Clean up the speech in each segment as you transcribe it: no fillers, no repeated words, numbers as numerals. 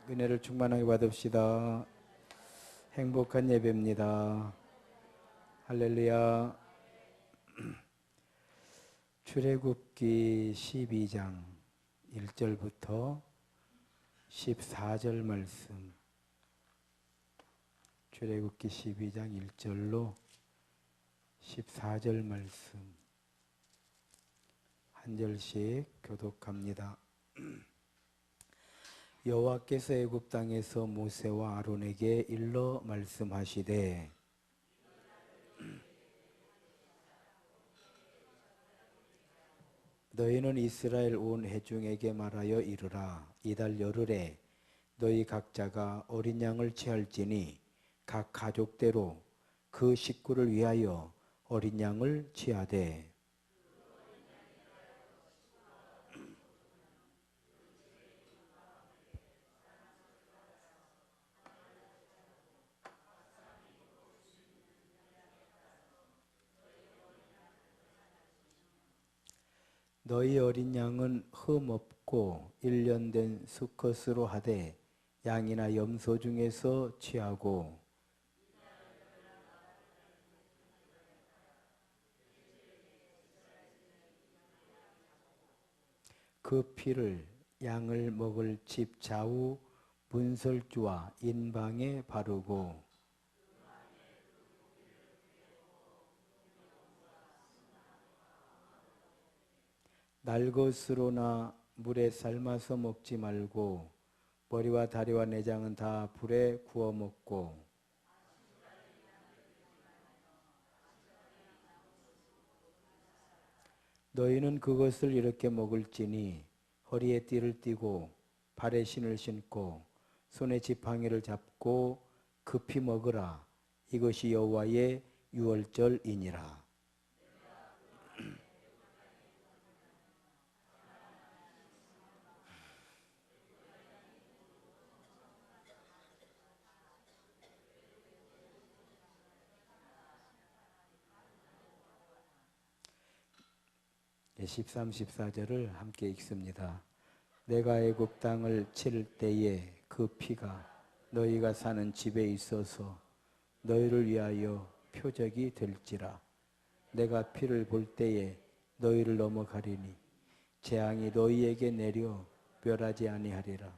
은혜를 충만하게 받읍시다. 행복한 예배입니다. 할렐루야. 출애굽기 12장 1절부터 14절 말씀. 출애굽기 12장 1절로 14절 말씀. 한 절씩 교독합니다. 여호와께서 애굽 땅에서 모세와 아론에게 일러 말씀하시되 너희는 이스라엘 온 회중에게 말하여 이르라. 이달 열흘에 너희 각자가 어린 양을 취할지니 각 가족대로 그 식구를 위하여 어린 양을 취하되 너희 어린 양은 흠 없고 1년 된 수컷으로 하되 양이나 염소 중에서 취하고 그 피를 양을 먹을 집 좌우 문설주와 인방에 바르고 날것으로나 물에 삶아서 먹지 말고 머리와 다리와 내장은 다 불에 구워 먹고 너희는 그것을 이렇게 먹을지니 허리에 띠를 띠고 발에 신을 신고 손에 지팡이를 잡고 급히 먹으라. 이것이 여호와의 유월절이니라. 네, 13, 14절을 함께 읽습니다. 내가 애굽 땅을 칠 때에 그 피가 너희가 사는 집에 있어서 너희를 위하여 표적이 될지라. 내가 피를 볼 때에 너희를 넘어가리니 재앙이 너희에게 내려 멸하지 아니하리라.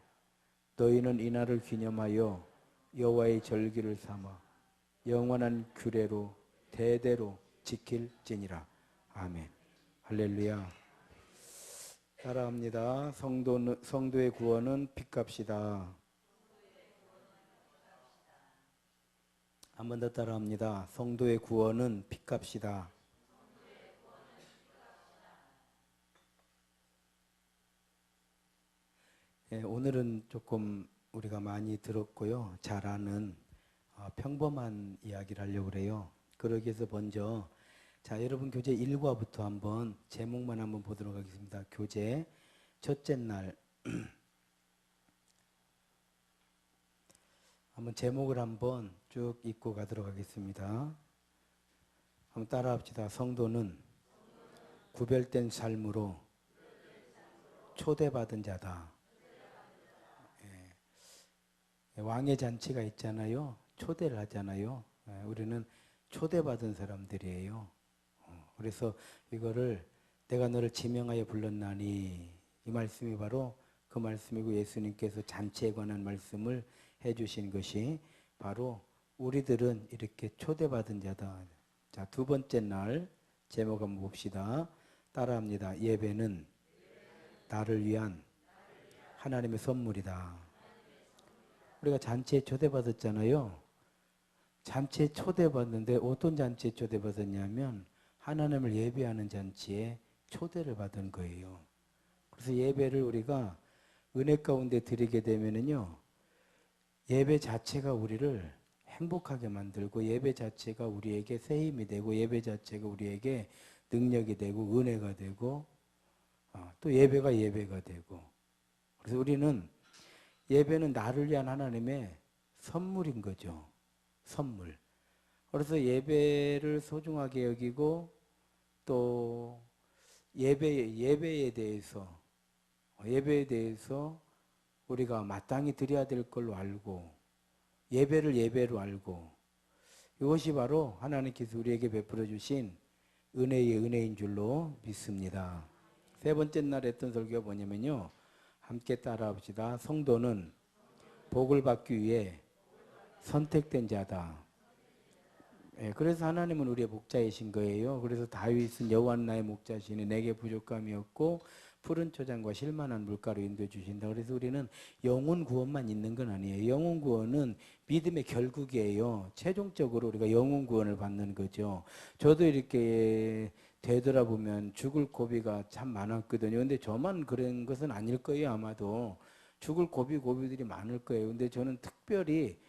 너희는 이날을 기념하여 여호와의 절기를 삼아 영원한 규례로 대대로 지킬지니라. 아멘. 할렐루야. 따라합니다. 성도의 구원은 핏값이다. 한 번 더 따라합니다. 성도의 구원은 핏값이다. 예, 오늘은 조금 우리가 많이 들었고요. 잘 아는 평범한 이야기를 하려고 그래요. 그러기 위해서 먼저 자, 여러분 교재 1과부터 한번 제목만 한번 보도록 하겠습니다. 교재 첫째 날 한번 제목을 한번 쭉 읽고 가도록 하겠습니다. 한번 따라합시다. 성도는 구별된 삶으로 초대받은 자다. 예. 왕의 잔치가 있잖아요. 초대를 하잖아요. 예. 우리는 초대받은 사람들이에요. 그래서 이거를 내가 너를 지명하여 불렀나니 이 말씀이 바로 그 말씀이고 예수님께서 잔치에 관한 말씀을 해주신 것이 바로 우리들은 이렇게 초대받은 자다. 자, 두 번째 날 제목 한번 봅시다. 따라합니다. 예배는 나를 위한 하나님의 선물이다. 우리가 잔치에 초대받았잖아요. 잔치에 초대받는데 어떤 잔치에 초대받았냐면 하나님을 예배하는 잔치에 초대를 받은 거예요. 그래서 예배를 우리가 은혜 가운데 드리게 되면은요, 예배 자체가 우리를 행복하게 만들고 예배 자체가 우리에게 새 힘이 되고 예배 자체가 우리에게 능력이 되고 은혜가 되고 또 예배가 되고 그래서 우리는 예배는 나를 위한 하나님의 선물인 거죠. 선물. 그래서 예배를 소중하게 여기고 또 예배에 대해서 우리가 마땅히 드려야 될 걸로 알고 예배를 예배로 알고 이것이 바로 하나님께서 우리에게 베풀어 주신 은혜의 은혜인 줄로 믿습니다. 세 번째 날 했던 설교가 뭐냐면요. 함께 따라합시다. 성도는 복을 받기 위해 선택된 자다. 예, 그래서 하나님은 우리의 목자이신 거예요. 그래서 다윗은 여호와는 나의 목자시니 내게 부족함이 없고 푸른 초장과 실만한 물가로 인도해 주신다. 그래서 우리는 영혼 구원만 있는 건 아니에요. 영혼 구원은 믿음의 결국이에요. 최종적으로 우리가 영혼 구원을 받는 거죠. 저도 이렇게 되돌아보면 죽을 고비가 참 많았거든요. 근데 저만 그런 것은 아닐 거예요. 아마도 죽을 고비들이 많을 거예요. 근데 저는 특별히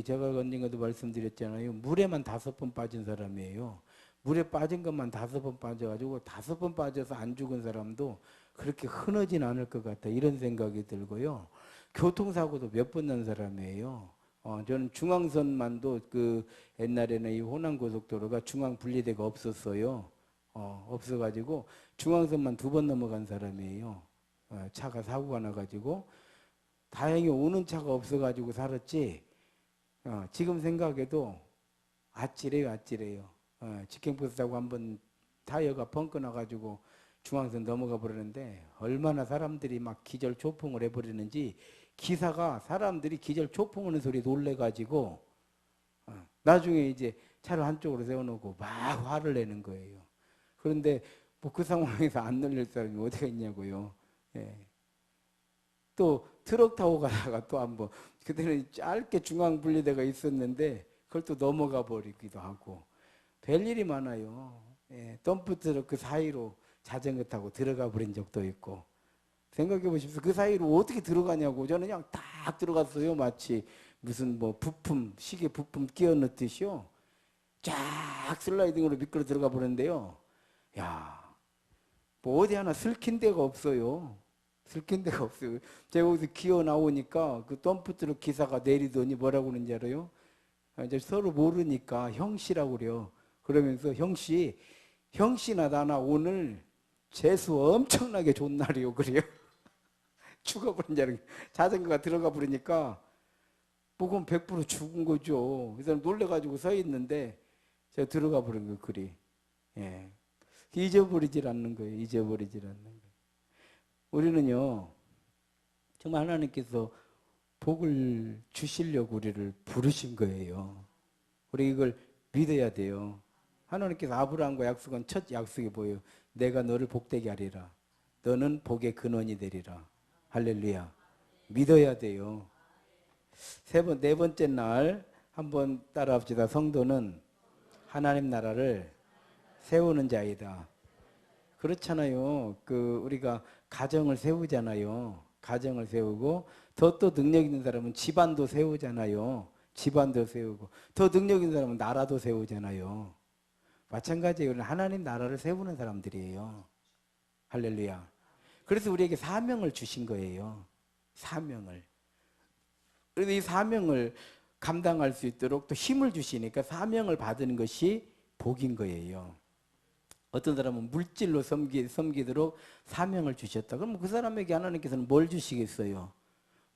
제가 언젠가도 말씀드렸잖아요. 물에만 5번 빠진 사람이에요. 물에 빠진 것만 5번 빠져가지고 5번 빠져서 안 죽은 사람도 그렇게 흔하진 않을 것 같다. 이런 생각이 들고요. 교통사고도 몇 번 난 사람이에요. 저는 중앙선만도 그 옛날에는 이 호남고속도로가 중앙 분리대가 없었어요. 없어가지고 중앙선만 2번 넘어간 사람이에요. 차가 사고가 나가지고 다행히 오는 차가 없어가지고 살았지. 지금 생각해도 아찔해요. 직행버스 타고 한번 타이어가 펑크 나가지고 중앙선 넘어가 버리는데 얼마나 사람들이 막 기절 초풍을 해버리는지 기사가 사람들이 기절 초풍하는 소리에 놀래가지고 나중에 이제 차를 한쪽으로 세워놓고 막 화를 내는 거예요. 그런데 뭐 그 상황에서 안 놀릴 사람이 어디가 있냐고요. 예. 또 트럭 타고 가다가 또 한번 그때는 짧게 중앙 분리대가 있었는데 그걸 또 넘어가 버리기도 하고 별일이 많아요. 예, 덤프트럭 그 사이로 자전거 타고 들어가 버린 적도 있고 생각해 보십시오. 그 사이로 어떻게 들어가냐고. 저는 그냥 딱 들어갔어요. 마치 무슨 뭐 부품 시계 부품 끼워 넣듯이요. 쫙 슬라이딩으로 미끄러 들어가 버렸는데요. 야, 뭐 어디 하나 슬킨 데가 없어요. 슬킨 데가 없어요. 제가 거기서 기어 나오니까 그 덤프트럭 기사가 내리더니 뭐라고 그러는지 알아요? 이제 서로 모르니까 형씨라고 그래요. 그러면서 형씨나 나나 오늘 재수 엄청나게 좋은 날이요. 그래요. 죽어버린 줄 알고 자전거가 들어가 버리니까 뭐 그건 100% 죽은 거죠. 그래서 놀래가지고 서 있는데 제가 들어가 버린 거예요. 글이. 예. 잊어버리질 않는 거예요. 우리는요, 정말 하나님께서 복을 주시려고 우리를 부르신 거예요. 우리 이걸 믿어야 돼요. 하나님께서 아브라함과 약속한 첫 약속이 뭐예요? 내가 너를 복되게 하리라. 너는 복의 근원이 되리라. 할렐루야. 믿어야 돼요. 네 번째 날 한번 따라합시다. 성도는 하나님 나라를 세우는 자이다. 그렇잖아요. 우리가 가정을 세우잖아요. 가정을 세우고 더 또 능력 있는 사람은 집안도 세우잖아요. 집안도 세우고 더 능력 있는 사람은 나라도 세우잖아요. 마찬가지예요. 하나님 나라를 세우는 사람들이에요. 할렐루야. 그래서 우리에게 사명을 주신 거예요. 사명을. 그래서 이 사명을 감당할 수 있도록 또 힘을 주시니까 사명을 받은 것이 복인 거예요. 어떤 사람은 물질로 섬기도록 사명을 주셨다. 그럼 그 사람에게 하나님께서는 뭘 주시겠어요?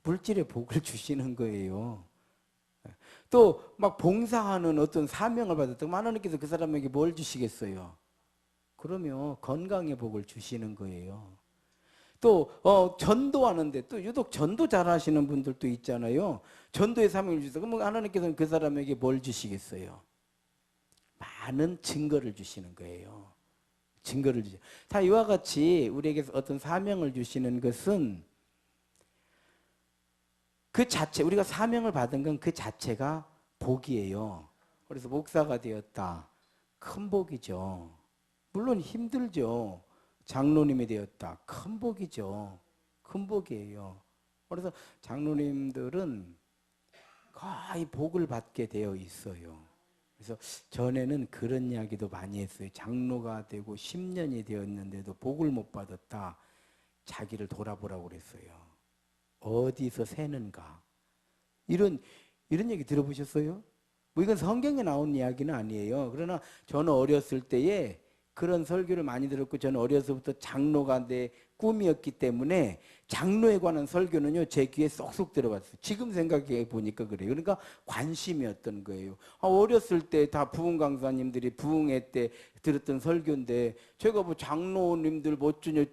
물질의 복을 주시는 거예요. 또 막 봉사하는 어떤 사명을 받았다. 그럼 하나님께서 그 사람에게 뭘 주시겠어요? 그러면 건강의 복을 주시는 거예요. 또 전도하는데 또 유독 전도 잘하시는 분들도 있잖아요. 전도의 사명을 주셔서 그럼 하나님께서는 그 사람에게 뭘 주시겠어요? 많은 증거를 주시는 거예요. 증거를 주죠. 자, 이와 같이 우리에게 어떤 사명을 주시는 것은 그 자체, 우리가 사명을 받은 건 그 자체가 복이에요. 그래서 목사가 되었다. 큰 복이죠. 물론 힘들죠. 장로님이 되었다. 큰 복이죠. 큰 복이에요. 그래서 장로님들은 거의 복을 받게 되어 있어요. 그래서 전에는 그런 이야기도 많이 했어요. 장로가 되고 10년이 되었는데도 복을 못 받았다. 자기를 돌아보라고 그랬어요. 어디서 새는가. 이런 얘기 들어보셨어요? 뭐 이건 성경에 나온 이야기는 아니에요. 그러나 저는 어렸을 때에 그런 설교를 많이 들었고 저는 어려서부터 장로가 내 꿈이었기 때문에 장로에 관한 설교는요, 제 귀에 쏙쏙 들어갔어요. 지금 생각해 보니까 그래요. 그러니까 관심이었던 거예요. 어렸을 때 다 부흥 강사님들이 부흥회 때 들었던 설교인데, 제가 뭐 장로님들 뭐 어쩌냐,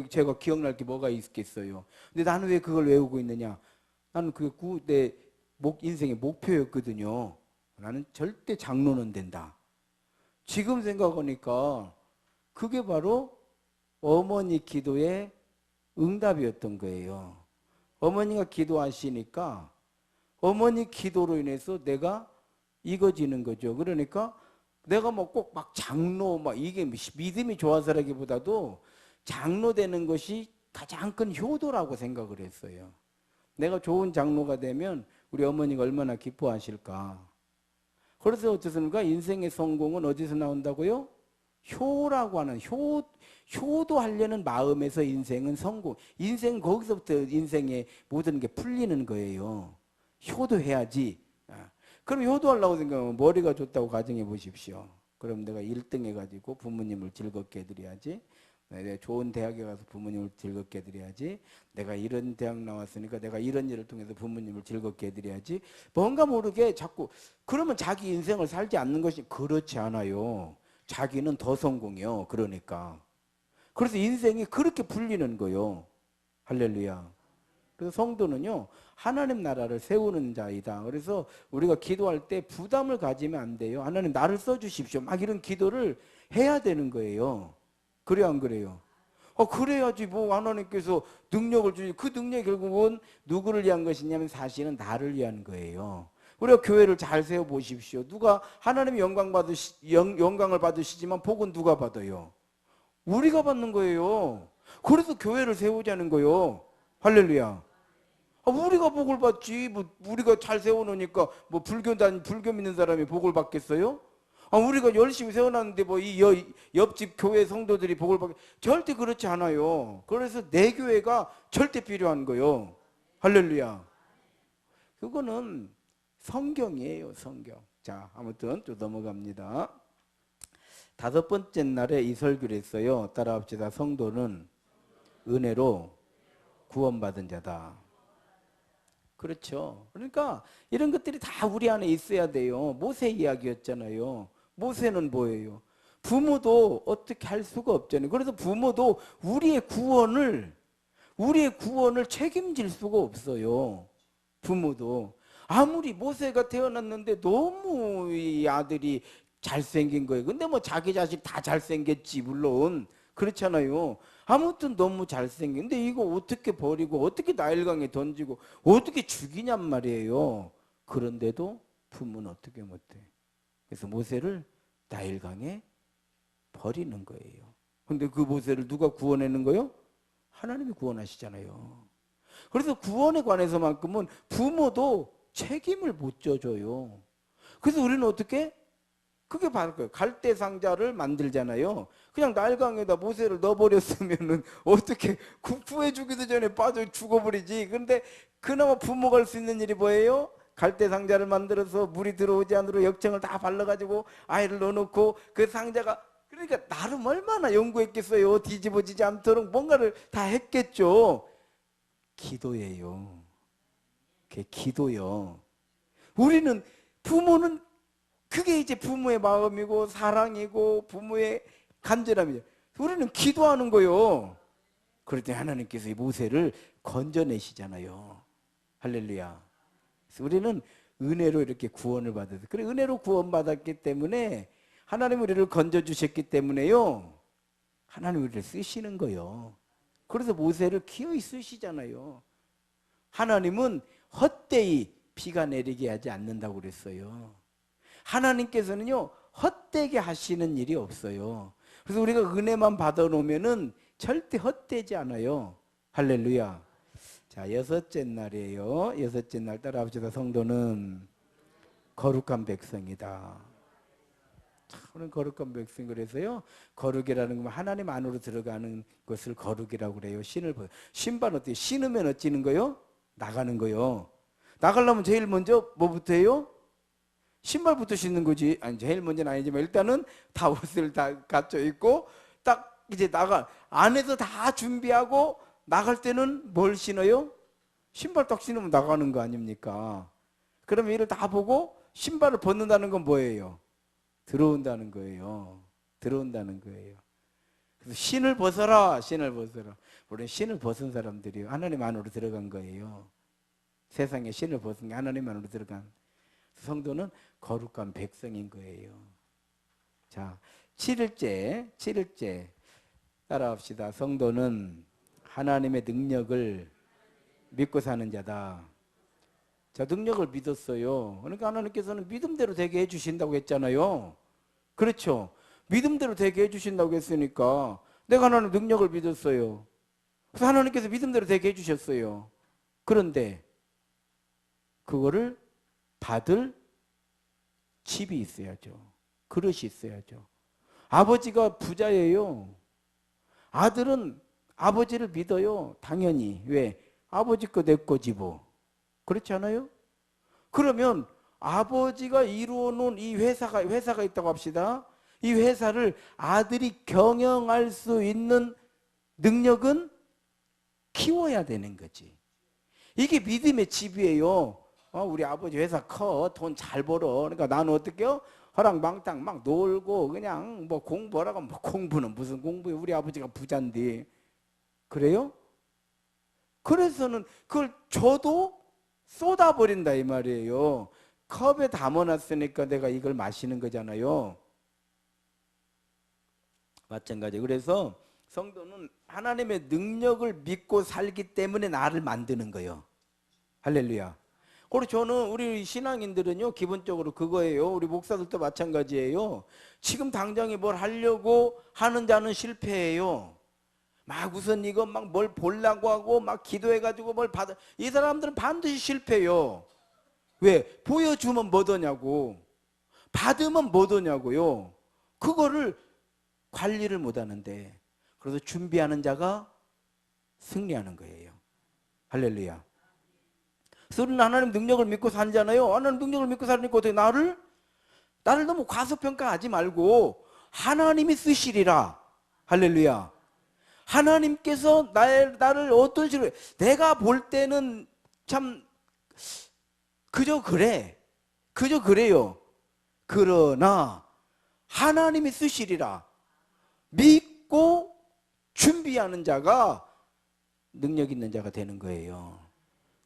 제가 기억날 게 뭐가 있겠어요. 근데 나는 왜 그걸 외우고 있느냐? 나는 그게 내 인생의 목표였거든요. 나는 절대 장로는 된다. 지금 생각하니까 그게 바로 어머니 기도의 응답이었던 거예요. 어머니가 기도하시니까 어머니 기도로 인해서 내가 익어지는 거죠. 그러니까 내가 뭐 꼭 막 장로 막 이게 믿음이 좋아서라기보다도 장로 되는 것이 가장 큰 효도라고 생각을 했어요. 내가 좋은 장로가 되면 우리 어머니가 얼마나 기뻐하실까. 그래서 어떻습니까? 인생의 성공은 어디서 나온다고요? 효라고 하는 효도하려는 마음에서 인생은 성공. 인생 거기서부터 인생의 모든 게 풀리는 거예요. 효도해야지. 그럼 효도하려고 생각하면 머리가 좋다고 가정해 보십시오. 그럼 내가 1등 해가지고 부모님을 즐겁게 해드려야지. 내가 좋은 대학에 가서 부모님을 즐겁게 해드려야지. 내가 이런 대학 나왔으니까 내가 이런 일을 통해서 부모님을 즐겁게 해드려야지. 뭔가 모르게 자꾸 그러면 자기 인생을 살지 않는 것이 그렇지 않아요. 자기는 더 성공해요. 그러니까. 그래서 인생이 그렇게 풀리는 거예요. 할렐루야. 그래서 성도는요, 하나님 나라를 세우는 자이다. 그래서 우리가 기도할 때 부담을 가지면 안 돼요. 하나님 나를 써주십시오. 막 이런 기도를 해야 되는 거예요. 그래요, 안 그래요? 그래야지 뭐 하나님께서 능력을 주시. 그 능력이 결국은 누구를 위한 것이냐면 사실은 나를 위한 거예요. 우리가 교회를 잘 세워 보십시오. 누가 하나님의 영광을 받으시지만 복은 누가 받아요? 우리가 받는 거예요. 그래서 교회를 세우자는 거예요. 할렐루야. 우리가 복을 받지. 뭐 우리가 잘 세워놓으니까 뭐 불교 믿는 사람이 복을 받겠어요? 우리가 열심히 세워놨는데 뭐 이 옆집 교회 성도들이 복을 받겠? 절대 그렇지 않아요. 그래서 내 교회가 절대 필요한 거예요. 할렐루야. 그거는 성경이에요, 성경. 자, 아무튼 또 넘어갑니다. 5번째 날에 이 설교를 했어요. 따라합시다. 성도는 은혜로 구원받은 자다. 그렇죠. 그러니까 이런 것들이 다 우리 안에 있어야 돼요. 모세 이야기였잖아요. 모세는 뭐예요? 부모도 어떻게 할 수가 없잖아요. 그래서 부모도 우리의 구원을 책임질 수가 없어요. 부모도. 아무리 모세가 태어났는데 너무 이 아들이 잘생긴 거예요. 근데 뭐 자기 자식 다 잘생겼지, 물론. 그렇잖아요. 아무튼 너무 잘생긴. 근데 이거 어떻게 버리고, 어떻게 나일강에 던지고, 어떻게 죽이냔 말이에요. 그런데도 부모는 어떻게 못해. 그래서 모세를 나일강에 버리는 거예요. 근데 그 모세를 누가 구원하는 거예요? 하나님이 구원하시잖아요. 그래서 구원에 관해서만큼은 부모도 책임을 못 져줘요. 그래서 우리는 어떻게? 그게 바로 거예요. 갈대 상자를 만들잖아요. 그냥 나일강에다 모세를 넣어버렸으면은 어떻게 구해주기도 전에 빠져 죽어버리지. 근데 그나마 부모가 할 수 있는 일이 뭐예요? 갈대 상자를 만들어서 물이 들어오지 않도록 역청을 다 발라가지고 아이를 넣어놓고 그 상자가, 그러니까 나름 얼마나 연구했겠어요. 뒤집어지지 않도록 뭔가를 다 했겠죠. 기도예요. 그게 기도요. 우리는 부모는 그게 이제 부모의 마음이고 사랑이고 부모의 간절함이죠. 우리는 기도하는 거요. 그럴 때 하나님께서 이 모세를 건져내시잖아요. 할렐루야. 그래서 우리는 은혜로 이렇게 구원을 받아서, 그래 은혜로 구원받았기 때문에 하나님 우리를 건져주셨기 때문에요, 하나님 우리를 쓰시는 거요. 그래서 모세를 기어이 쓰시잖아요. 하나님은 헛되이 비가 내리게 하지 않는다고 그랬어요. 하나님께서는요 헛되게 하시는 일이 없어요. 그래서 우리가 은혜만 받아놓으면은 절대 헛되지 않아요. 할렐루야. 자, 6째 날이에요. 6째 날 따라합시다. 성도는 거룩한 백성이다. 참 거룩한 백성. 그래서요 거룩이라는 건 하나님 안으로 들어가는 것을 거룩이라고 그래요. 신발 어때요? 신으면 어찌는 거요? 나가는 거요. 나가려면 제일 먼저 뭐부터 해요? 신발부터 신는 거지. 아니 제일 먼저는 아니지만 일단은 다 옷을 다 갖춰 입고 딱 이제 나가 안에서 다 준비하고 나갈 때는 뭘 신어요? 신발 딱 신으면 나가는 거 아닙니까? 그러면 이를 다 보고 신발을 벗는다는 건 뭐예요? 들어온다는 거예요. 들어온다는 거예요. 그래서 신을 벗어라, 신을 벗어라. 우리는 신을 벗은 사람들이요. 하나님 안으로 들어간 거예요. 세상에 신을 벗은 게 하나님 안으로 들어간. 성도는 거룩한 백성인 거예요. 자, 7일째 따라합시다. 성도는 하나님의 능력을 믿고 사는 자다. 자, 능력을 믿었어요. 그러니까 하나님께서는 믿음대로 되게 해주신다고 했잖아요. 그렇죠? 믿음대로 되게 해주신다고 했으니까 내가 하나님 능력을 믿었어요. 그래서 하나님께서 믿음대로 되게 해주셨어요. 그런데 그거를 받을 집이 있어야죠. 그릇이 있어야죠. 아버지가 부자예요. 아들은 아버지를 믿어요. 당연히. 왜? 아버지 거 내 거지 뭐. 그렇지 않아요? 그러면 아버지가 이루어놓은 이 회사가 있다고 합시다. 이 회사를 아들이 경영할 수 있는 능력은 키워야 되는 거지. 이게 믿음의 집이에요. 우리 아버지 회사 커, 돈 잘 벌어. 그러니까 나는 어떻게요? 허랑방탕 막 놀고 그냥 뭐 공부하라고. 뭐 공부는 무슨 공부예요? 우리 아버지가 부자인데. 그래요? 그래서는 그걸 줘도 쏟아버린다 이 말이에요. 컵에 담아놨으니까 내가 이걸 마시는 거잖아요. 마찬가지. 그래서 성도는 하나님의 능력을 믿고 살기 때문에 나를 만드는 거예요. 할렐루야. 그리고 저는 우리 신앙인들은요, 기본적으로 그거예요. 우리 목사들도 마찬가지예요. 지금 당장에 뭘 하려고 하는 자는 실패해요. 막 우선 이거 막 뭘 보려고 하고 막 기도해가지고 뭘 받아. 이 사람들은 반드시 실패해요. 왜? 보여주면 뭐더냐고. 받으면 뭐더냐고요. 그거를 관리를 못하는데. 그래서 준비하는 자가 승리하는 거예요. 할렐루야. 우리는 하나님 능력을 믿고 살잖아요. 하나님 능력을 믿고 살으니까 어떻게 나를 너무 과소평가하지 말고 하나님이 쓰시리라. 할렐루야. 하나님께서 나를 어떤 식으로, 내가 볼 때는 참 그저 그래요. 그러나 하나님이 쓰시리라. 믿고 준비하는 자가 능력 있는 자가 되는 거예요.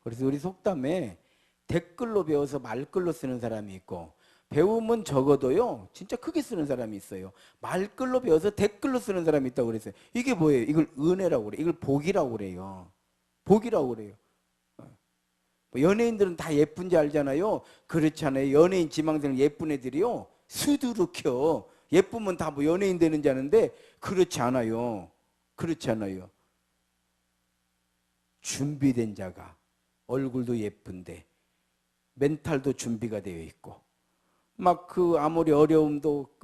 그래서 우리 속담에 댓글로 배워서 말글로 쓰는 사람이 있고, 배우면 적어도요 진짜 크게 쓰는 사람이 있어요. 말글로 배워서 댓글로 쓰는 사람이 있다고 그랬어요. 이게 뭐예요? 이걸 은혜라고 그래요. 이걸 복이라고 그래요. 복이라고 그래요. 연예인들은 다 예쁜지 알잖아요. 그렇잖아요. 연예인 지망생 예쁜 애들이요 수두룩혀. 예쁘면 다 뭐 연예인 되는 줄 아는데 그렇지 않아요. 그렇지 않아요. 준비된 자가, 얼굴도 예쁜데 멘탈도 준비가 되어 있고, 막 그 아무리 어려움도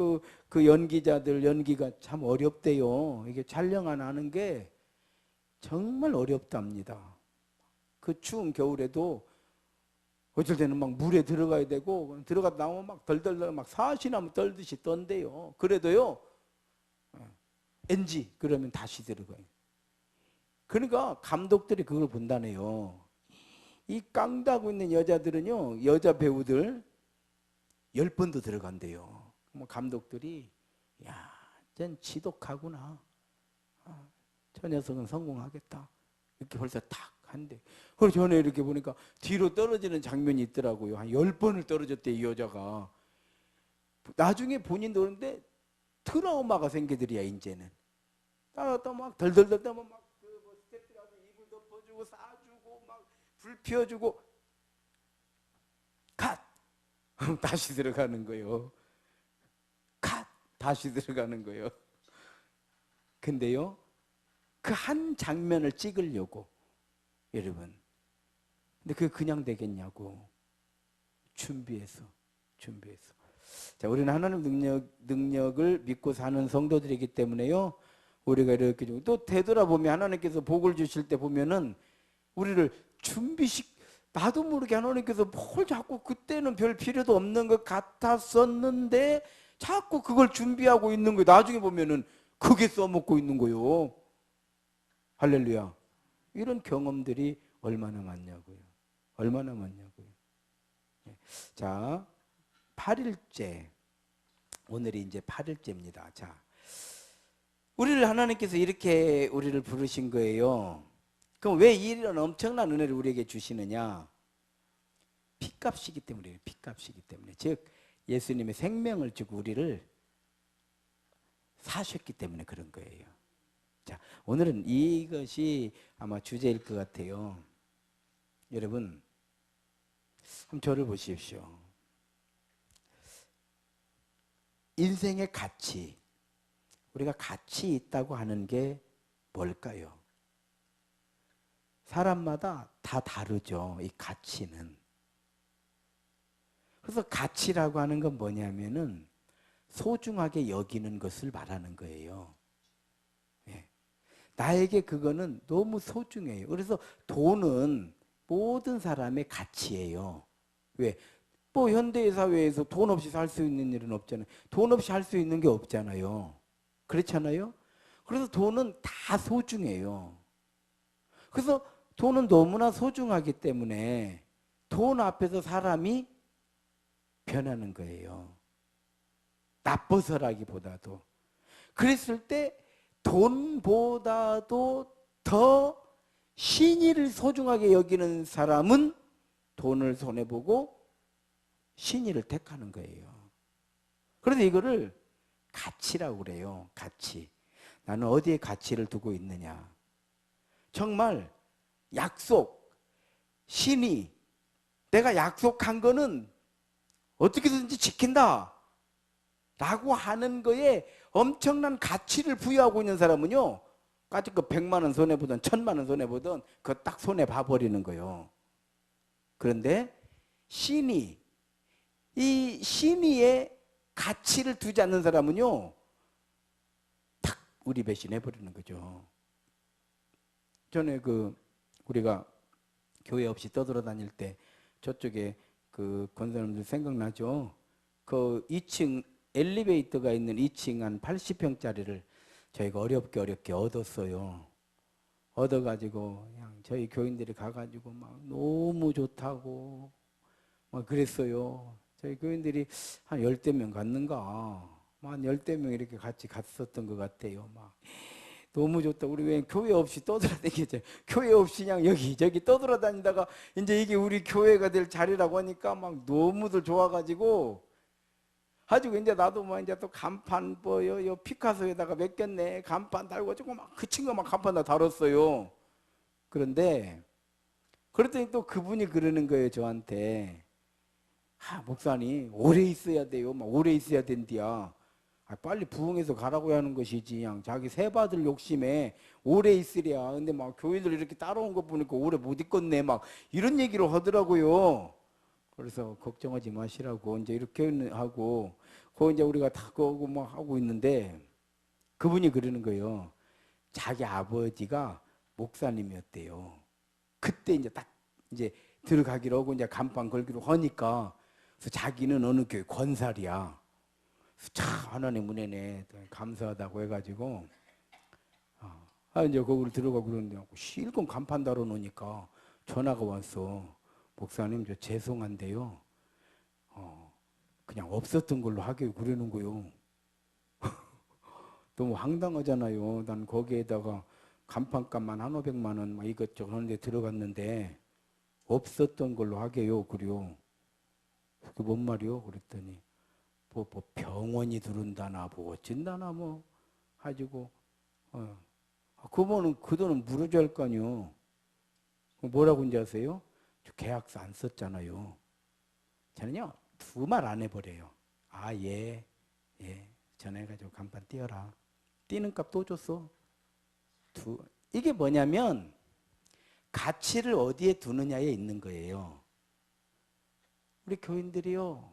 그 연기자들 연기가 참 어렵대요. 이게 촬영 안 하는 게 정말 어렵답니다. 그 추운 겨울에도 어쩔 때는 막 물에 들어가야 되고, 들어가다 나오면 막 덜덜덜 막 사시나무 떨듯이 떤대요. 그래도요 NG 그러면 다시 들어가요. 그러니까 감독들이 그걸 본다네요. 이 깡다고 있는 여자들은요, 여자 배우들 10번도 들어간대요. 뭐 감독들이, 야, 전 지독하구나. 저 녀석은 성공하겠다. 이렇게 벌써 탁 한대. 그래서 전에 이렇게 보니까 뒤로 떨어지는 장면이 있더라고요. 한 10번을 떨어졌대, 이 여자가. 나중에 본인도 그런데 트라우마가 생기더리야, 이제는. 따라갔다 막 덜덜덜 떠면 막 뭐 스태프들이 와서 이불 덮어주고 싸주고 막 불 피워주고 컷! 다시 들어가는 거예요. 컷! 다시 들어가는 거예요. 근데요, 그 한 장면을 찍으려고, 여러분, 근데 그게 그냥 되겠냐고. 준비해서. 자, 우리는 하나님 능력을 믿고 사는 성도들이기 때문에요, 우리가 이렇게 또 되돌아보면 하나님께서 복을 주실 때 보면은 우리를 나도 모르게 하나님께서 뭘 자꾸, 그때는 별 필요도 없는 것 같았었는데 자꾸 그걸 준비하고 있는 거예요. 나중에 보면은 그게 써먹고 있는 거예요. 할렐루야. 이런 경험들이 얼마나 많냐고요. 얼마나 많냐고요. 자, 8일째. 오늘이 이제 8일째입니다. 자, 우리를 하나님께서 이렇게 우리를 부르신 거예요. 그럼 왜 이런 엄청난 은혜를 우리에게 주시느냐? 핏값이기 때문이에요. 핏값이기 때문에. 즉 예수님의 생명을 주고 우리를 사셨기 때문에 그런 거예요. 자, 오늘은 이것이 아마 주제일 것 같아요. 여러분, 한번 저를 보십시오. 인생의 가치, 우리가 가치 있다고 하는 게 뭘까요? 사람마다 다 다르죠. 이 가치는. 그래서 가치라고 하는 건 뭐냐면은 소중하게 여기는 것을 말하는 거예요. 예. 나에게 그거는 너무 소중해요. 그래서 돈은 모든 사람의 가치예요. 왜? 뭐 현대 사회에서 돈 없이 살 수 있는 일은 없잖아요. 돈 없이 할 수 있는 게 없잖아요. 그렇잖아요. 그래서 돈은 다 소중해요. 그래서 돈은 너무나 소중하기 때문에 돈 앞에서 사람이 변하는 거예요. 나빠서라기보다도. 그랬을 때 돈보다도 더 신의를 소중하게 여기는 사람은 돈을 손해보고 신의를 택하는 거예요. 그래서 이거를 가치라고 그래요. 가치. 나는 어디에 가치를 두고 있느냐. 정말 약속, 신의, 내가 약속한 거는 어떻게든지 지킨다 라고 하는 거에 엄청난 가치를 부여하고 있는 사람은요, 까짓 거 100만 원 손해보든 1000만 원 손해보든 그거 딱 손해 봐버리는 거예요. 그런데 신의, 이 신의에 가치를 두지 않는 사람은요, 탁 우리 배신해버리는 거죠. 전에 우리가 교회 없이 떠돌아다닐 때 저쪽에 그 권사님들 생각나죠? 그 2층 엘리베이터가 있는 2층 한 80평짜리를 저희가 어렵게 얻었어요. 얻어가지고 그냥 저희 교인들이 가가지고 막 너무 좋다고 막 그랬어요. 저희 교인들이 한 10대 명 갔는가? 한 10대 명 이렇게 같이 갔었던 것 같아요. 막 너무 좋다. 우리 왜 교회 없이 떠돌아다니죠? 교회 없이 그냥 여기저기 떠돌아다니다가 이제 이게 우리 교회가 될 자리라고 하니까 막 너무들 좋아가지고 가지고 이제 나도 뭐 이제 또 간판 요 피카소에다가 맡겼네. 간판 달고지고 막 그 친구가 막 간판 다 달았어요. 그런데 그랬더니 또 그분이 그러는 거예요, 저한테. 목사님 오래 있어야 돼요. 막 오래 있어야 된디야. 빨리 부흥해서 가라고 하는 것이지. 그냥 자기 새 받을 욕심에 오래 있으랴. 근데 막 교회들 이렇게 따라온 거 보니까 오래 못 있겠네. 막 이런 얘기를 하더라고요. 그래서 걱정하지 마시라고 이제 이렇게 하고, 이제 우리가 다 그거 막 하고 있는데 그분이 그러는 거예요. 자기 아버지가 목사님이었대요. 그때 이제 딱 이제 들어가기로 하고 이제 간판 걸기로 하니까, 그래서 자기는 어느 교회 권살이야. 참 하나님 은혜네 감사하다고 해가지고 이제 거기로 들어가고 그러는데 실컷 간판 달아 놓으니까 전화가 왔어. 목사님 저 죄송한데요, 그냥 없었던 걸로 하길 그러는 거요. 너무 황당하잖아요. 난 거기에다가 간판값만 1,500만 원 막 이것저것 하는데 들어갔는데 없었던 걸로 하게요. 그래요. 그게 뭔 말이요? 그랬더니 뭐 병원이 들은다나 뭐 어쩐다나 뭐 가지고 그분은 그 돈은 물어줘야 할 거 아니요. 뭐라고 이제 아세요? 저 계약서 안 썼잖아요. 저는요 2말 안 해버려요. 예 전화해가지고 간판 띄어라. 띄는 값 또 줬어. 이게 뭐냐면 가치를 어디에 두느냐에 있는 거예요. 우리 교인들이요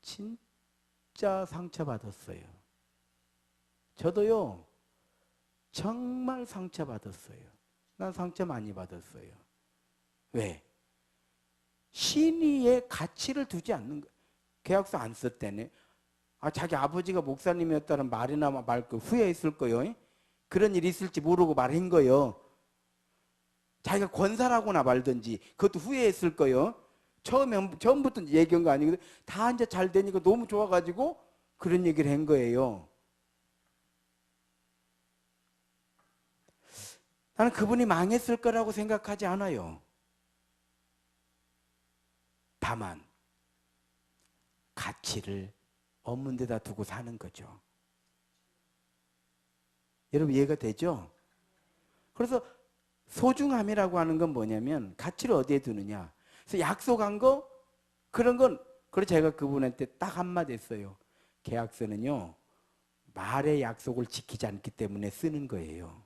진짜 상처받았어요. 저도요 정말 상처받았어요. 난 상처 많이 받았어요. 왜? 신의의 가치를 두지 않는 거예요. 계약서 안 썼다네. 자기 아버지가 목사님이었다는 말이나 말 거 후회했을 거예요. 그런 일이 있을지 모르고 말한 거예요. 자기가 권사라고나 말든지 그것도 후회했을 거예요. 처음부터 얘기한 거 아니거든. 다 이제 잘 되니까 너무 좋아가지고 그런 얘기를 한 거예요. 나는 그분이 망했을 거라고 생각하지 않아요. 다만 가치를 없는 데다 두고 사는 거죠. 여러분 이해가 되죠? 그래서 소중함이라고 하는 건 뭐냐면 가치를 어디에 두느냐. 그래서 약속한 거 그런 건 그래서 제가 그분한테 딱 한마디 했어요. 계약서는요 말의 약속을 지키지 않기 때문에 쓰는 거예요.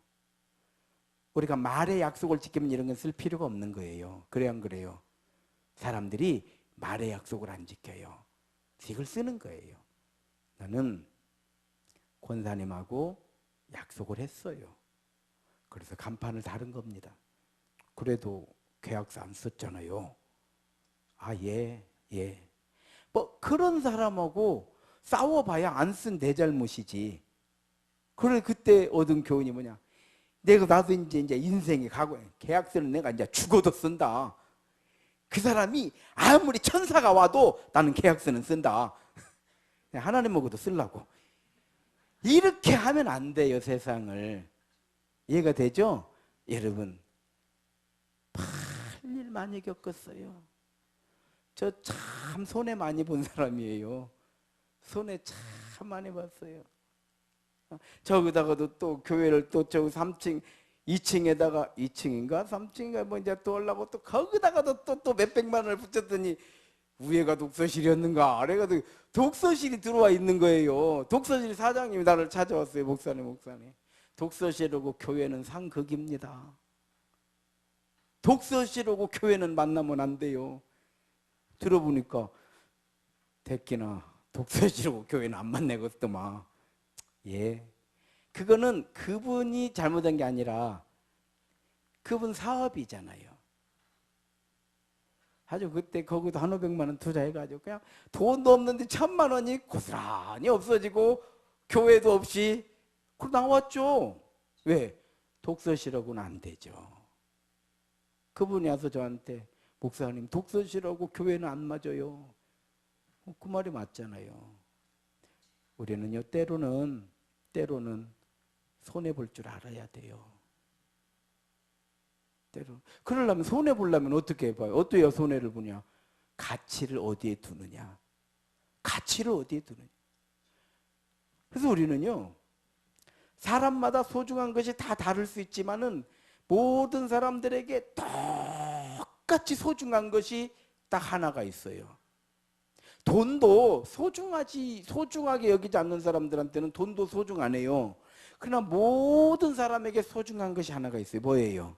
우리가 말의 약속을 지키면 이런 건 쓸 필요가 없는 거예요. 그래요 안 그래요? 사람들이 말의 약속을 안 지켜요. 이걸 쓰는 거예요. 나는 권사님하고 약속을 했어요. 그래서 간판을 다른 겁니다. 그래도 계약서 안 썼잖아요. 아, 예. 뭐 그런 사람하고 싸워봐야 안 쓴 내 잘못이지. 그래 그때 얻은 교훈이 뭐냐? 나도 이제 인생에 가고 계약서는 내가 이제 죽어도 쓴다. 그 사람이 아무리 천사가 와도 나는 계약서는 쓴다. 하나님하고도 쓰려고. 이렇게 하면 안 돼요, 세상을. 이해가 되죠? 여러분, 큰일 많이 겪었어요. 저 참 손해 많이 본 사람이에요. 손해 참 많이 봤어요. 저기다가도 또 교회를 또 저 3층, 2층에다가 2층인가 3층인가 뭐 이제 또 올라고 또 거기다가도 또 몇백만 원을 붙였더니 위에가 독서실이었는가 아래가 독서실이 들어와 있는 거예요. 독서실 사장님이 나를 찾아왔어요. 목사님. 독서실하고 교회는 상극입니다. 독서실하고 교회는 만나면 안 돼요. 들어보니까 됐기나 독서실하고 교회는 안 만나겠더만. 예. 그거는 그분이 잘못한 게 아니라 그분 사업이잖아요. 아주 그때 거기도 1,500만 원 투자해가지고 그냥 돈도 없는데 1,000만 원이 고스란히 없어지고 교회도 없이 그 나왔죠. 왜? 독서실하고는 안 되죠. 그분이 와서 저한테 목사님 독서실하고 교회는 안 맞아요. 그 말이 맞잖아요. 우리는요 때로는 손해볼 줄 알아야 돼요. 그러려면 손해보려면 어떻게 해봐요? 어떻게 손해를 보냐? 가치를 어디에 두느냐? 그래서 우리는요 사람마다 소중한 것이 다 다를 수 있지만은 모든 사람들에게 똑같이 소중한 것이 딱 하나가 있어요. 돈도 소중하게 여기지 않는 사람들한테는 돈도 소중하네요. 그러나 모든 사람에게 소중한 것이 하나가 있어요. 뭐예요?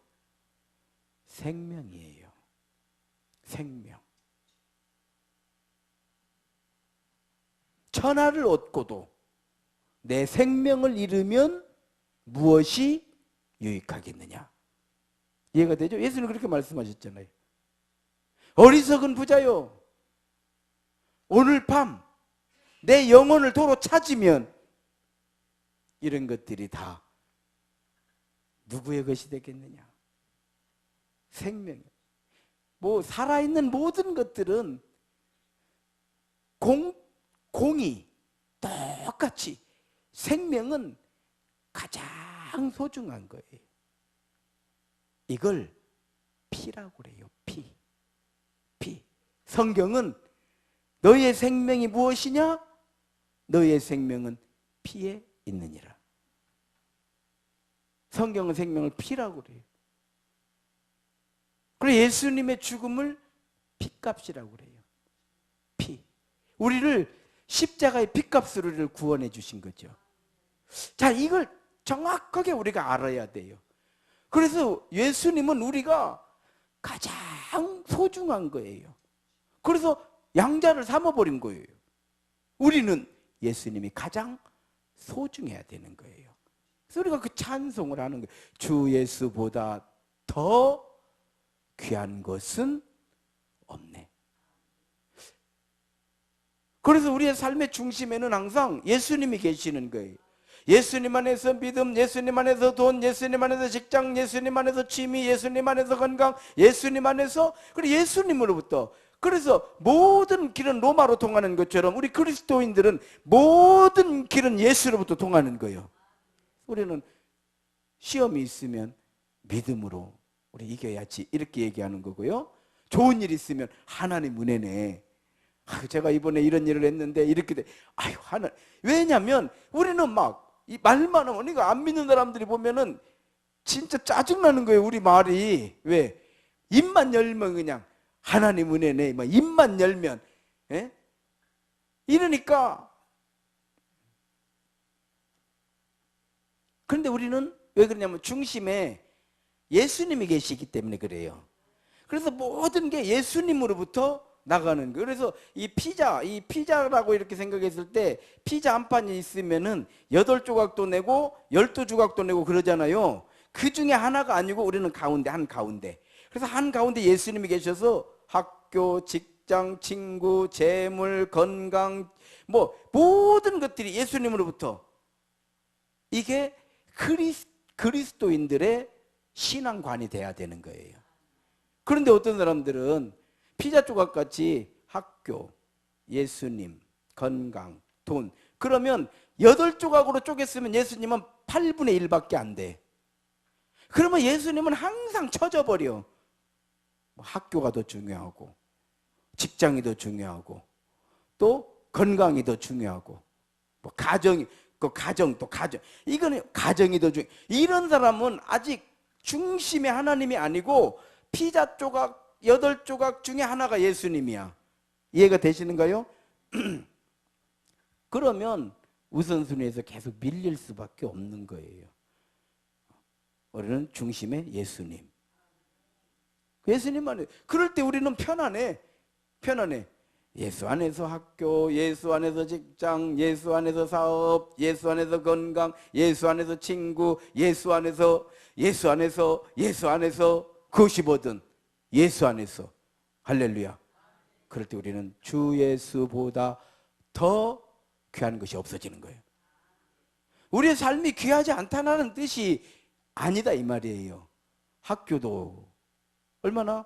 생명이에요. 생명. 천하를 얻고도 내 생명을 잃으면 무엇이 유익하겠느냐? 이해가 되죠? 예수는 그렇게 말씀하셨잖아요. 어리석은 부자요. 오늘 밤 내 영혼을 도로 찾으면 이런 것들이 다 누구의 것이 되겠느냐? 생명. 뭐 살아있는 모든 것들은 공이 똑같이 생명은 가장 소중한 거예요. 이걸 피라고 그래요. 피. 성경은 너의 생명이 무엇이냐? 너의 생명은 피에 있느니라. 성경은 생명을 피라고 그래요. 그리고 예수님의 죽음을 피값이라고 그래요. 피. 우리를 십자가의 피값으로 우리를 구원해 주신 거죠. 자, 이걸 정확하게 우리가 알아야 돼요. 그래서 예수님은 우리가 가장 소중한 거예요. 그래서 양자를 삼아버린 거예요. 우리는 예수님이 가장 소중해야 되는 거예요. 그래서 우리가 그 찬송을 하는 거예요. 주 예수보다 더 귀한 것은 없네. 그래서 우리의 삶의 중심에는 항상 예수님이 계시는 거예요. 예수님 안에서 믿음, 예수님 안에서 돈, 예수님 안에서 직장, 예수님 안에서 취미, 예수님 안에서 건강, 예수님 안에서, 그리고 예수님으로부터. 그래서 모든 길은 로마로 통하는 것처럼 우리 그리스도인들은 모든 길은 예수로부터 통하는 거예요. 우리는 시험이 있으면 믿음으로 우리 이겨야지 이렇게 얘기하는 거고요. 좋은 일 있으면 하나님 은혜네. 제가 이번에 이런 일을 했는데 이렇게 돼. 아유, 하나. 왜냐면 우리는 막 이 말만 하면, 그러니까 안 믿는 사람들이 보면은 진짜 짜증나는 거예요. 우리 말이. 왜? 입만 열면 그냥 하나님 은혜네. 막 입만 열면. 예? 이러니까. 그런데 우리는 왜 그러냐면 중심에 예수님이 계시기 때문에 그래요. 그래서 모든 게 예수님으로부터 나가는 거예요. 그래서 이 피자라고 이렇게 생각했을 때 피자 한 판이 있으면은 8조각도 내고 12조각도 내고 그러잖아요. 그 중에 하나가 아니고 우리는 한가운데. 그래서 한가운데 예수님이 계셔서 학교, 직장, 친구, 재물, 건강, 뭐 모든 것들이 예수님으로부터. 이게 그리스도인들의 신앙관이 돼야 되는 거예요. 그런데 어떤 사람들은 피자 조각같이 학교, 예수님, 건강, 돈, 그러면 8조각으로 쪼갰으면 예수님은 8분의 1밖에 안 돼. 그러면 예수님은 항상 쳐져버려. 학교가 더 중요하고, 직장이 더 중요하고, 또 건강이 더 중요하고, 뭐 가정, 이거는 가정이 더 중요해. 이런 사람은 아직 중심이 하나님이 아니고 피자 조각 8조각 중에 하나가 예수님이야. 이해가 되시는가요? 그러면 우선순위에서 계속 밀릴 수밖에 없는 거예요. 우리는 중심에 예수님. 예수님만 해. 그럴 때 우리는 편안해. 예수 안에서 학교, 예수 안에서 직장, 예수 안에서 사업, 예수 안에서 건강, 예수 안에서 친구, 예수 안에서 그것이 뭐든 예수 안에서. 할렐루야. 그럴 때 우리는 주 예수보다 더 귀한 것이 없어지는 거예요. 우리의 삶이 귀하지 않다는 뜻이 아니다 이 말이에요. 학교도 얼마나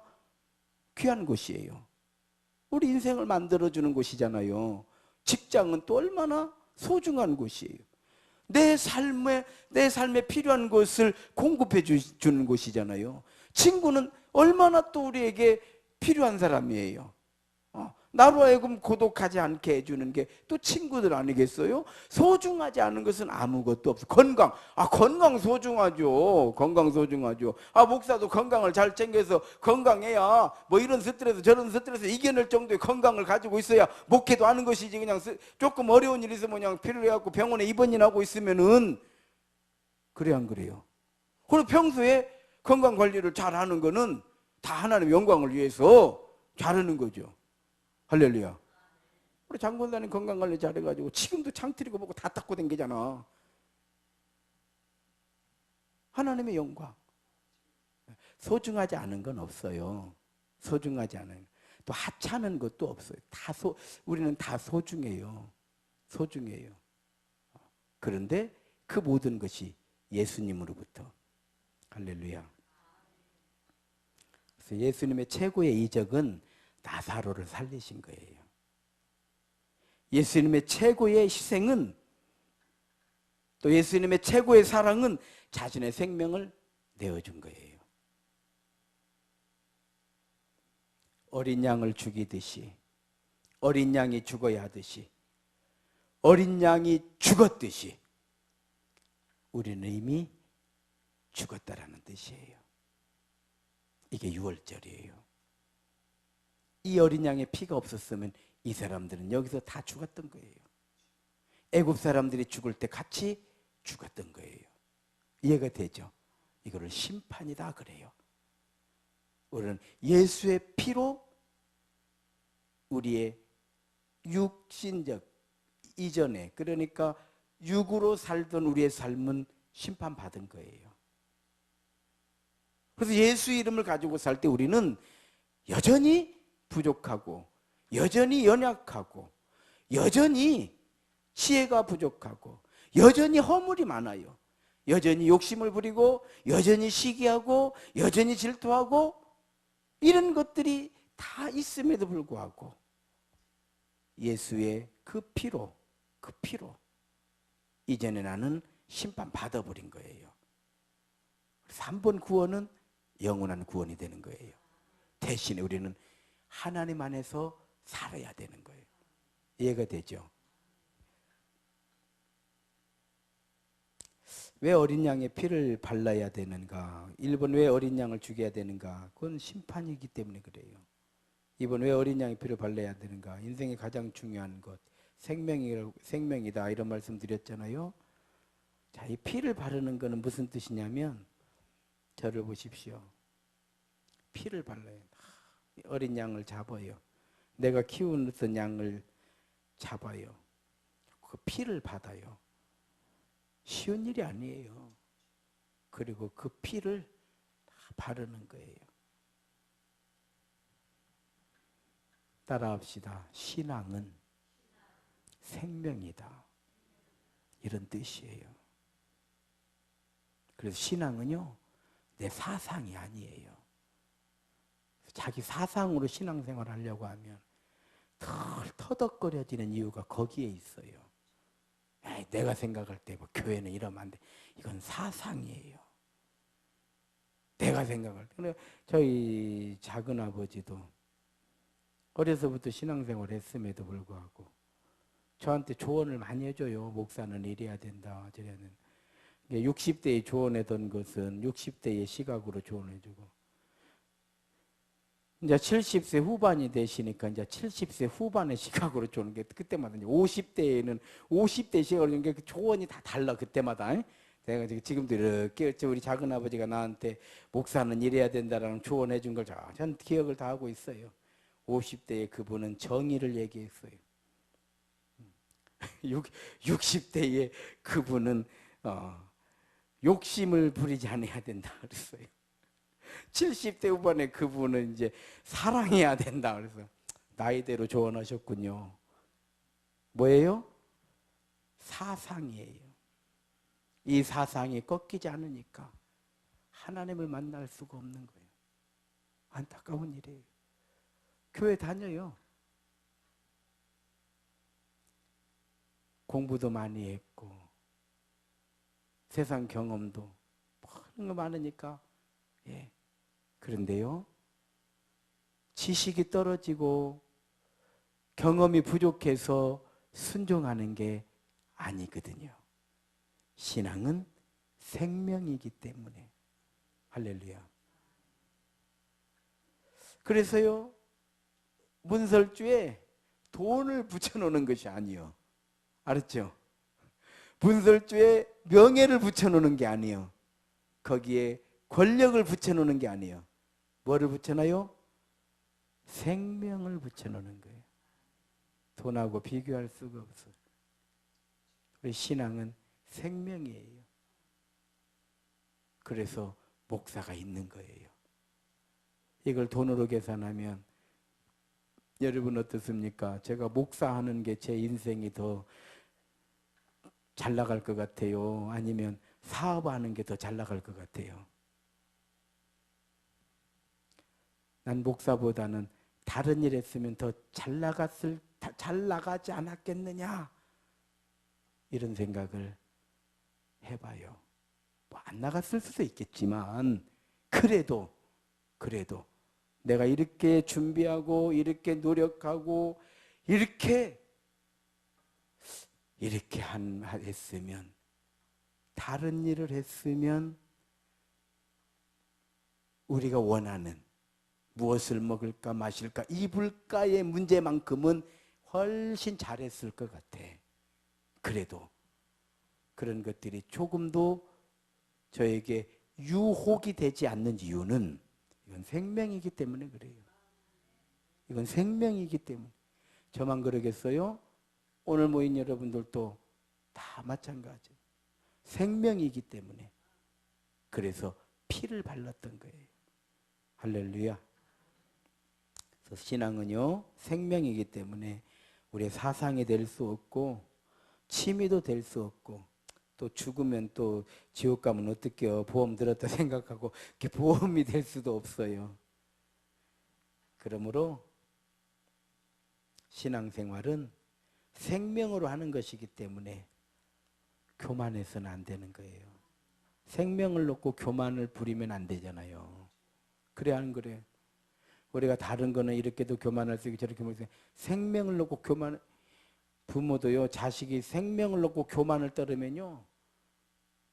귀한 곳이에요. 우리 인생을 만들어주는 곳이잖아요. 직장은 또 얼마나 소중한 곳이에요. 내 삶에 필요한 것을 공급해 주는 곳이잖아요. 친구는 얼마나 또 우리에게 필요한 사람이에요. 나로 하여금 고독하지 않게 해주는 게 또 친구들 아니겠어요? 소중하지 않은 것은 아무것도 없어. 건강 소중하죠. 목사도 건강을 잘 챙겨서 건강해야 뭐 이런 스트레스 저런 스트레스 이겨낼 정도의 건강을 가지고 있어야 목회도 하는 것이지. 그냥 조금 어려운 일 있으면 그냥 필요해갖고 병원에 입원하고 있으면은 그래 안 그래요? 그리고 평소에 건강 관리를 잘하는 거는 다 하나님 영광을 위해서 잘하는 거죠. 할렐루야. 우리 장군사님 건강관리 잘해가지고 지금도 창틀이고 뭐고 다 닦고 다니잖아. 하나님의 영광. 소중하지 않은 건 없어요. 소중하지 않은. 또 하찮은 것도 없어요. 우리는 다 소중해요. 그런데 그 모든 것이 예수님으로부터. 할렐루야. 그래서 예수님의 최고의 이적은 나사로를 살리신 거예요. 예수님의 최고의 희생은, 또 예수님의 최고의 사랑은 자신의 생명을 내어준 거예요. 어린 양을 죽이듯이, 어린 양이 죽어야 하듯이, 어린 양이 죽었듯이 우리는 이미 죽었다라는 뜻이에요. 이게 6월절이에요. 이 어린 양의 피가 없었으면 이 사람들은 여기서 다 죽었던 거예요. 애굽 사람들이 죽을 때 같이 죽었던 거예요. 이해가 되죠? 이거를 심판이다 그래요. 우리는 예수의 피로 우리의 육신적 이전에, 그러니까 육으로 살던 우리의 삶은 심판받은 거예요. 그래서 예수 이름을 가지고 살 때 우리는 여전히 부족하고, 여전히 연약하고, 여전히 지혜가 부족하고, 여전히 허물이 많아요. 여전히 욕심을 부리고 여전히 시기하고 여전히 질투하고 이런 것들이 다 있음에도 불구하고 예수의 그 피로 이전에 나는 심판 받아버린 거예요. 그래서 한 번 구원은 영원한 구원이 되는 거예요. 대신에 우리는 하나님 안에서 살아야 되는 거예요. 이해가 되죠? 왜 어린 양의 피를 발라야 되는가? 1번 왜 어린 양을 죽여야 되는가? 그건 심판이기 때문에 그래요. 2번 왜 어린 양의 피를 발라야 되는가? 인생의 가장 중요한 것 생명이다 이런 말씀 드렸잖아요. 자, 이 피를 바르는 것은 무슨 뜻이냐면 저를 보십시오. 피를 발라요. 어린 양을 잡아요. 내가 키우는 양을 잡아요. 그 피를 받아요. 쉬운 일이 아니에요. 그리고 그 피를 다 바르는 거예요. 따라합시다. 신앙은 생명이다. 이런 뜻이에요. 그래서 신앙은요, 내 사상이 아니에요. 자기 사상으로 신앙생활 하려고 하면 터덕거려지는 이유가 거기에 있어요. 에이, 내가 생각할 때 뭐 교회는 이러면 안 돼. 이건 사상이에요. 내가 생각할 때. 저희 작은 아버지도 어려서부터 신앙생활 했음에도 불구하고 저한테 조언을 많이 해줘요. 목사는 이래야 된다. 저래야 된다. 60대에 조언하던 것은 60대의 시각으로 조언해주고 이제 70세 후반이 되시니까 이제 70세 후반의 시각으로 조언하는 게 그때마다 이제 50대에는 50대 시각으로 주는 게 조언이 다 달라 그때마다. 내가 지금도 이렇게 우리 작은 아버지가 나한테 목사는 이래야 된다라는 조언해 준 걸 전 기억을 다 하고 있어요. 50대에 그분은 정의를 얘기했어요. 60대에 그분은 욕심을 부리지 않아야 된다 그랬어요. 70대 후반에 그분은 이제 사랑해야 된다 그래서 나이대로 조언하셨군요. 뭐예요? 사상이에요. 이 사상이 꺾이지 않으니까 하나님을 만날 수가 없는 거예요. 안타까운 일이에요. 교회 다녀요. 공부도 많이 했고 세상 경험도 많은 거 많으니까 예. 그런데요, 지식이 떨어지고 경험이 부족해서 순종하는 게 아니거든요. 신앙은 생명이기 때문에. 할렐루야. 그래서요, 문설주에 돈을 붙여놓는 것이 아니요. 알았죠? 문설주에 명예를 붙여놓는 게 아니요. 거기에 권력을 붙여놓는 게 아니에요. 뭐를 붙여놔요? 생명을 붙여놓는 거예요. 돈하고 비교할 수가 없어요. 우리 신앙은 생명이에요. 그래서 목사가 있는 거예요. 이걸 돈으로 계산하면 여러분 어떻습니까? 제가 목사하는 게 제 인생이 더 잘 나갈 것 같아요? 아니면 사업하는 게 더 잘 나갈 것 같아요? 난 목사보다는 다른 일 했으면 더 잘 나가지 않았겠느냐 이런 생각을 해봐요. 뭐 안 나갔을 수도 있겠지만 그래도 내가 이렇게 준비하고 이렇게 노력하고 이렇게 했으면, 다른 일을 했으면 우리가 원하는 무엇을 먹을까 마실까 입을까의 문제만큼은 훨씬 잘했을 것 같아. 그래도 그런 것들이 조금도 저에게 유혹이 되지 않는 이유는 이건 생명이기 때문에 그래요. 이건 생명이기 때문에. 저만 그러겠어요? 오늘 모인 여러분들도 다 마찬가지예요. 생명이기 때문에. 그래서 피를 발랐던 거예요. 할렐루야. 그래서 신앙은요, 생명이기 때문에 우리의 사상이 될 수 없고 취미도 될 수 없고 또 죽으면 또 지옥 가면 어떡해요. 보험 들었다 생각하고 그게 보험이 될 수도 없어요. 그러므로 신앙생활은 생명으로 하는 것이기 때문에 교만해서는 안 되는 거예요. 생명을 놓고 교만을 부리면 안 되잖아요. 그래 안 그래? 우리가 다른 거는 이렇게도 교만할 수 있고 저렇게 할 수 있고 생명을 놓고 교만, 부모도요 자식이 생명을 놓고 교만을 떨으면요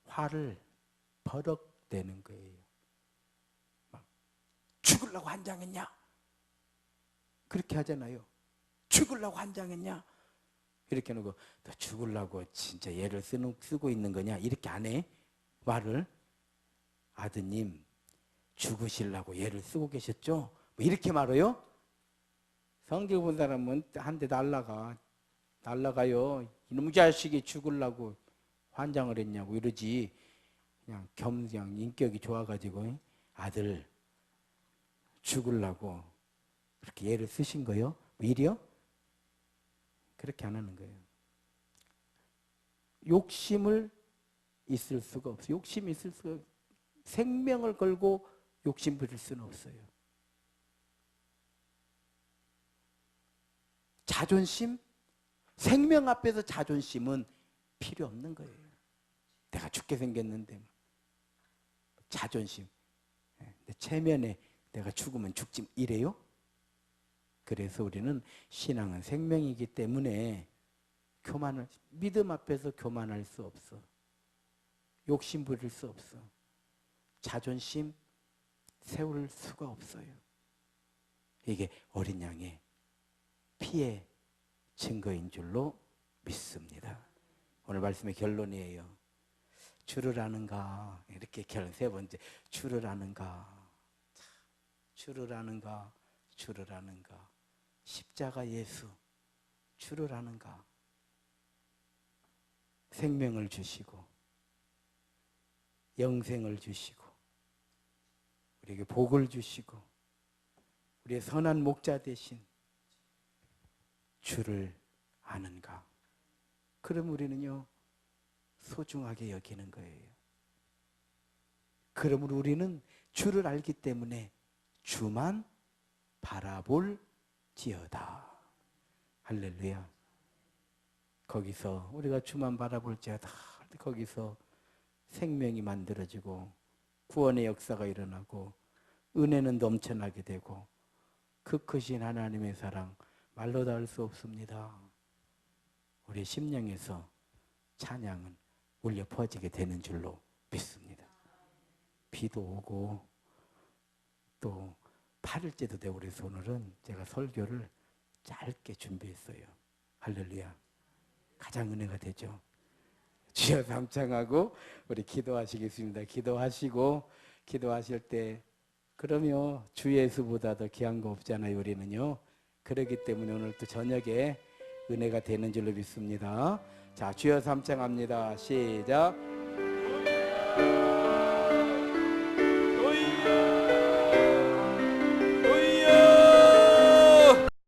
화를 버럭 내는 거예요. 막 죽으려고 환장했냐? 그렇게 하잖아요. 죽으려고 환장했냐? 이렇게 하고 너 죽으려고 진짜 얘를 쓰고 있는 거냐? 이렇게 안 해? 말을. 아드님 죽으시려고 얘를 쓰고 계셨죠? 뭐 이렇게 말해요? 성경 본 사람은 한 대 날라가요. 이놈 자식이 죽으려고 환장을 했냐고 이러지. 그냥 겸양 인격이 좋아가지고 아들 죽으려고 그렇게 얘를 쓰신 거요? 미리요? 그렇게 안 하는 거예요. 욕심을 있을 수가 없어요. 욕심이 있을 수가 없어요. 생명을 걸고 욕심 부릴 수는 없어요. 자존심? 생명 앞에서 자존심은 필요 없는 거예요. 내가 죽게 생겼는데 자존심. 내 체면에 내가 죽으면 죽지 이래요? 그래서 우리는 신앙은 생명이기 때문에 교만을 믿음 앞에서 교만할 수 없어. 욕심 부릴 수 없어. 자존심 세울 수가 없어요. 이게 어린 양의 피의 증거인 줄로 믿습니다. 오늘 말씀의 결론이에요. 주를 아는가? 이렇게 결론 세 번째. 주를 아는가? 주를 아는가? 주를 아는가? 십자가 예수 주를 아는가? 생명을 주시고 영생을 주시고 우리에게 복을 주시고 우리의 선한 목자 되신 주를 아는가? 그럼 우리는요 소중하게 여기는 거예요. 그러므로 우리는 주를 알기 때문에 주만 바라볼지어다. 할렐루야. 거기서 우리가 주만 바라볼지어다. 거기서 생명이 만들어지고 구원의 역사가 일어나고 은혜는 넘쳐나게 되고 그 크신 하나님의 사랑 말로 다 할 수 없습니다. 우리 심령에서 찬양은 울려 퍼지게 되는 줄로 믿습니다. 비도 오고 또 8일째도 되고 그래서 오늘은 제가 설교를 짧게 준비했어요. 할렐루야. 가장 은혜가 되죠. 주여 감창하고 우리 기도하시겠습니다. 기도하시고 기도하실 때 그러면 주 예수보다 더 귀한 거 없잖아요. 우리는요. 그렇기 때문에 오늘 또 저녁에 은혜가 되는 줄로 믿습니다. 자, 주여 감창합니다. 시작.